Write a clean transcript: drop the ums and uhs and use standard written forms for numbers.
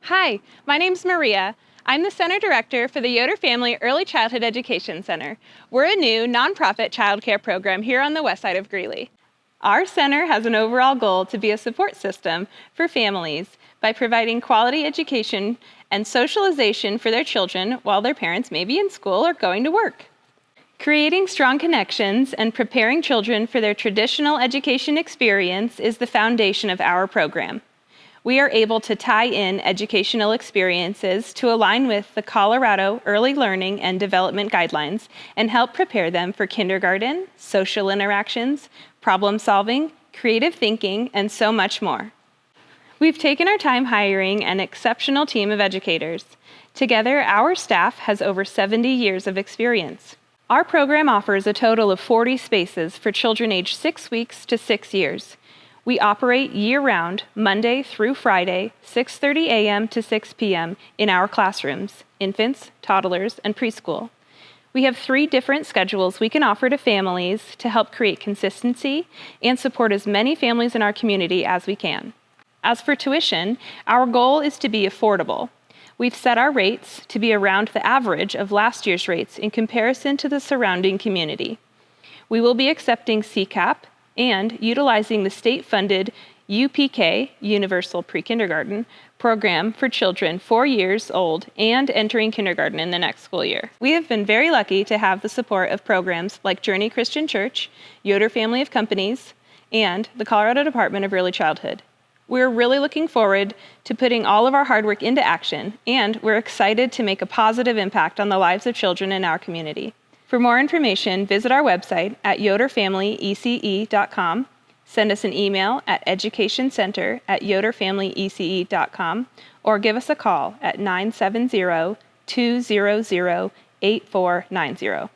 Hi, my name's Maria. I'm the Center Director for the Yoder Family Early Childhood Education Center. We're a new nonprofit childcare program here on the west side of Greeley. Our center has an overall goal to be a support system for families by providing quality education and socialization for their children while their parents may be in school or going to work. Creating strong connections and preparing children for their traditional education experience is the foundation of our program. We are able to tie in educational experiences to align with the Colorado Early Learning and Development Guidelines and help prepare them for kindergarten, social interactions, problem solving, creative thinking, and so much more. We've taken our time hiring an exceptional team of educators. Together, our staff has over 70 years of experience. Our program offers a total of 40 spaces for children aged 6 weeks to 6 years. We operate year-round, Monday through Friday, 6:30 a.m. to 6 p.m. in our classrooms, infants, toddlers, and preschool. We have 3 different schedules we can offer to families to help create consistency and support as many families in our community as we can. As for tuition, our goal is to be affordable. We've set our rates to be around the average of last year's rates in comparison to the surrounding community. We will be accepting CCAP and utilizing the state-funded UPK, Universal Pre-Kindergarten, program for children 4 years old and entering kindergarten in the next school year. We have been very lucky to have the support of programs like Journey Christian Church, Yoder Family of Companies, and the Colorado Department of Early Childhood. We're really looking forward to putting all of our hard work into action, and we're excited to make a positive impact on the lives of children in our community. For more information, visit our website at yoderfamilyece.com, send us an email at educationcenter@yoderfamilyece.com, or give us a call at 970-200-8490.